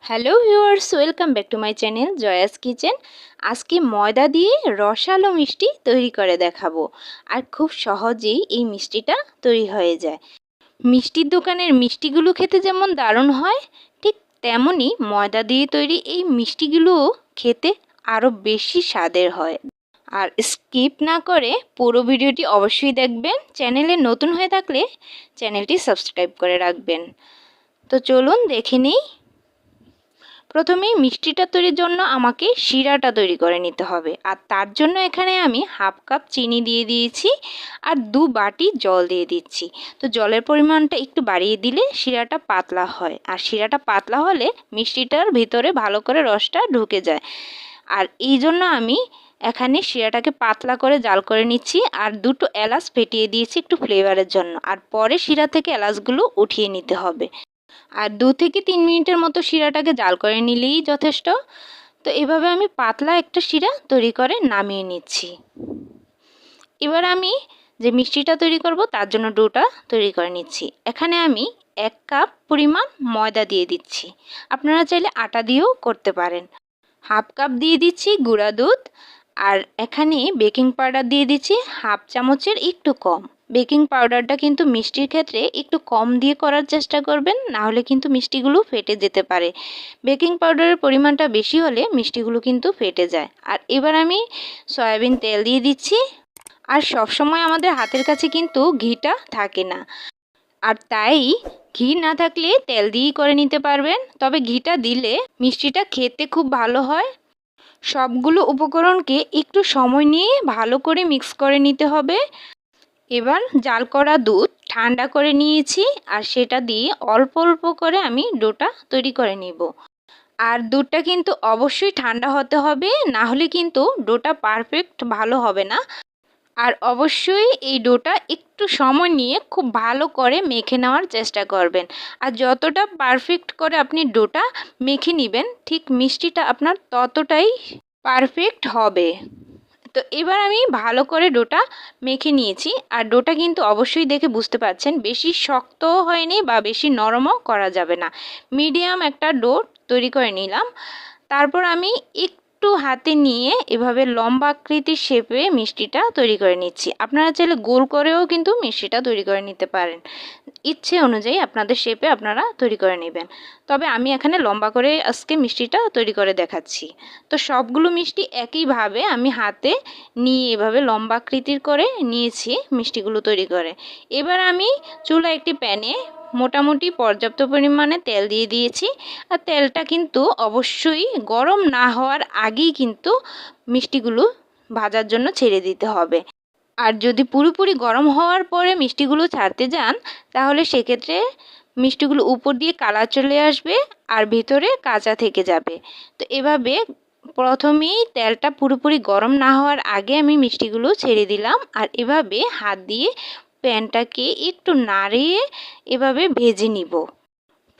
Hello viewers, welcome back to my channel জয়াস kitchen. আজকে ময়দা দিয়ে রসালো মিষ্টি তৈরি করে দেখাবো। আর খুব সহজেই এই মিষ্টিটা তৈরি হয়ে যায়। মিষ্টির দোকানের মিষ্টিগুলো খেতে যেমন দারুণ হয়, ঠিক তেমনই ময়দা দিয়ে তৈরি এই মিষ্টিগুলোও খেতে আরও বেশি স্বাদের হয়। আর স্কিপ না করে পুরো ভিডিওটি অবশ্যই দেখবেন। চ্যানেলে নতুন হয়ে থাকলে চ্যানেলটি সাবস্ক্রাইব করে রাখবেন। তো চলুন দেখে নিই। প্রথমেই মিষ্টিটা তৈরির জন্য আমাকে শিরাটা তৈরি করে নিতে হবে। আর তার জন্য এখানে আমি হাফ কাপ চিনি দিয়ে দিয়েছি আর 2 বাটি জল দিয়ে দিচ্ছি। তো জলের পরিমাণটা একটু বাড়িয়ে দিলে শিরাটা পাতলা হয়, আর শিরাটা পাতলা হলে মিষ্টিটার ভিতরে ভালো করে রসটা ঢুকে যায়। আর এই জন্য আমি এখানে শিরাটাকে পাতলা করে জাল করে নিচ্ছি আর 2টো এলাচ ফেটিয়ে দিয়েছি একটু ফ্লেভারের জন্য। আর পরে শিরা থেকে এলাচগুলো উঠিয়ে নিতে হবে। আর 2 থেকে 3 মিনিটের মতো শিরাটাকে জাল করে নিলেই যথেষ্ট। তো এভাবে আমি পাতলা একটা শিরা তৈরি করে নামিয়ে নিচ্ছি। এবার আমি যে মিষ্টিটা তৈরি করব তার জন্য ডোটা তৈরি করে নিচ্ছি। এখানে আমি 1 কাপ পরিমাণ ময়দা দিয়ে দিচ্ছি। আপনারা চাইলে আটা দিয়েও করতে পারেন। হাফ কাপ দিয়ে দিচ্ছি গুঁড়া দুধ, আর এখানে বেকিং পাউডার দিয়ে দিচ্ছি হাফ চামচের একটু কম। বেকিং পাউডারটা কিন্তু মিষ্টির ক্ষেত্রে একটু কম দিয়ে করার চেষ্টা করবেন, না হলে কিন্তু মিষ্টিগুলো ফেটে যেতে পারে। বেকিং পাউডারের পরিমাণটা বেশি হলে মিষ্টিগুলো কিন্তু ফেটে যায়। আর এবার আমি সয়াবিন তেল দিয়ে দিচ্ছি। আর সব সময় আমাদের হাতের কাছে কিন্তু ঘিটা থাকে না, আর তাই ঘি না থাকলে তেল দিয়েই করে নিতে পারবেন। তবে ঘিটা দিলে মিষ্টিটা খেতে খুব ভালো হয়। সবগুলো উপকরণকে একটু সময় নিয়ে ভালো করে মিক্স করে নিতে হবে। এবার জাল করা দুধ ঠান্ডা করে নিয়েছি, আর সেটা দিয়ে অল্প অল্প করে আমি ডোটা তৈরি করে নিব। আর দুধটা কিন্তু অবশ্যই ঠান্ডা হতে হবে, না হলে কিন্তু ডোটা পারফেক্ট ভালো হবে না। আর অবশ্যই এই ডোটা একটু সময় নিয়ে খুব ভালো করে মেখে নেওয়ার চেষ্টা করবেন। আর যতটা পারফেক্ট করে আপনি ডোটা মেখে নেবেন, ঠিক মিষ্টিটা আপনার ততটাই পারফেক্ট হবে। তো এবার আমি ভালো করে ডোটা মেখে নিয়েছি। আর ডোটা কিন্তু অবশ্যই দেখে বুঝতে পারছেন বেশি শক্তও হয়নি বা বেশি নরমও করা যাবে না, মিডিয়াম একটা ডো তৈরি করে নিলাম। তারপর আমি একটু হাতে নিয়ে এভাবে লম্বা আকৃতির শেপে মিষ্টিটা তৈরি করে নিচ্ছি। আপনারা চাইলে গোল করেও কিন্তু মিষ্টিটা তৈরি করে নিতে পারেন, ইচ্ছে অনুযায়ী আপনাদের শেপে আপনারা তৈরি করে নেবেন। তবে আমি এখানে লম্বা করে আজকে মিষ্টিটা তৈরি করে দেখাচ্ছি। তো সবগুলো মিষ্টি একইভাবে আমি হাতে নিয়ে এভাবে লম্বা আকৃতির করে নিয়েছি মিষ্টিগুলো তৈরি করে। এবার আমি চুলা একটি প্যানে মোটামুটি পর্যাপ্ত পরিমাণে তেল দিয়ে দিয়েছি। আর তেলটা কিন্তু অবশ্যই গরম না হওয়ার আগেই কিন্তু মিষ্টিগুলো ভাজার জন্য ছেড়ে দিতে হবে। আর যদি পুরোপুরি গরম হওয়ার পরে মিষ্টিগুলো ছাড়তে যান, তাহলে সেক্ষেত্রে মিষ্টিগুলো উপর দিয়ে কালার চলে আসবে আর ভিতরে কাঁচা থেকে যাবে। তো এভাবে প্রথমেই তেলটা পুরোপুরি গরম না হওয়ার আগে আমি মিষ্টিগুলো ছেড়ে দিলাম। আর এভাবে হাত দিয়ে প্যানটাকে একটু নাড়িয়ে এভাবে ভেজে নিব।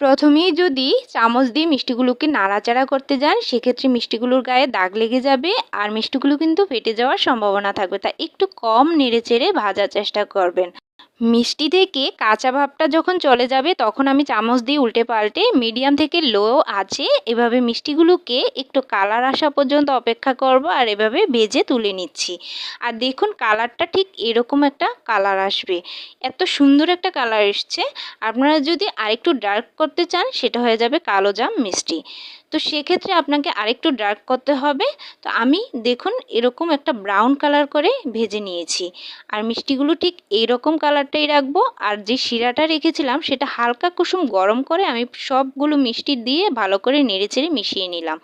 প্রথমেই যদি চামচ দিয়ে মিষ্টিগুলোকে নাড়াচাড়া করতে যান, সেক্ষেত্রে মিষ্টিগুলোর গায়ে দাগ লেগে যাবে আর মিষ্টিগুলো কিন্তু ফেটে যাওয়ার সম্ভাবনা থাকবে। তাই একটু কম নেড়েচেড়ে ভাজার চেষ্টা করবেন। মিষ্টি থেকে কাঁচা ভাবটা যখন চলে যাবে, তখন আমি চামচ দিয়ে উল্টে পাল্টে মিডিয়াম থেকে লো আছে এভাবে মিষ্টিগুলোকে একটু কালার আসা পর্যন্ত অপেক্ষা করব। আর এভাবে ভেজে তুলে নিচ্ছি। আর দেখুন কালারটা ঠিক এরকম একটা কালার আসবে, এত সুন্দর একটা কালার এসছে। আপনারা যদি আরেকটু ডার্ক করতে চান, সেটা হয়ে যাবে কালো জাম মিষ্টি। তো সেক্ষেত্রে আপনাকে আরেকটু ডার্ক করতে হবে। তো আমি দেখুন এরকম একটা ব্রাউন কালার করে ভেজে নিয়েছি। আর মিষ্টিগুলো ঠিক এইরকম কালারটাই রাখবো। আর যে শিরাটা রেখেছিলাম সেটা হালকা কুসুম গরম করে আমি সবগুলো মিষ্টি দিয়ে ভালো করে নেড়েচেড়ে মিশিয়ে নিলাম।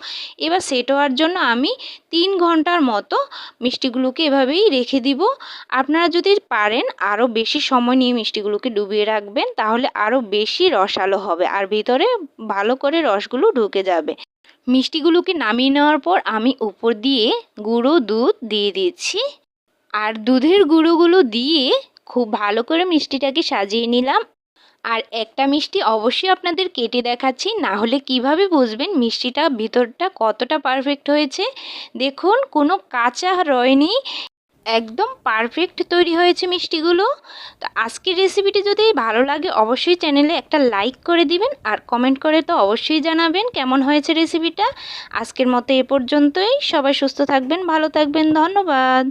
এবার সেট হওয়ার জন্য আমি 3 ঘন্টার মতো মিষ্টিগুলোকে এভাবেই রেখে দিব। আপনারা যদি পারেন আরও বেশি সময় নিয়ে মিষ্টিগুলোকে ডুবিয়ে রাখবেন, তাহলে আরও বেশি রসালো হবে আর ভিতরে ভালো করে রসগুলো ঢুকে যাবে। মিষ্টিগুলোকে নামিয়ে নেওয়ার পর আমি উপর দিয়ে গুঁড়ো দুধ দিয়ে দিচ্ছি। আর দুধের গুঁড়োগুলো দিয়ে খুব ভালো করে মিষ্টিটাকে সাজিয়ে নিলাম। আর একটা মিষ্টি অবশ্যই আপনাদের কেটে দেখাচ্ছি, না হলে কিভাবে বুঝবেন মিষ্টিটা ভিতরটা কতটা পারফেক্ট হয়েছে। দেখুন কোনো কাঁচা রয়নি, একদম পারফেক্ট তৈরি হয়েছে মিষ্টিগুলো। তো আজকের রেসিপিটি যদি ভালো লাগে অবশ্যই চ্যানেলে একটা লাইক করে দিবেন, আর কমেন্ট করে তো অবশ্যই জানাবেন কেমন হয়েছে রেসিপিটা। আজকের মতো এ পর্যন্তই। সবাই সুস্থ থাকবেন, ভালো থাকবেন। ধন্যবাদ।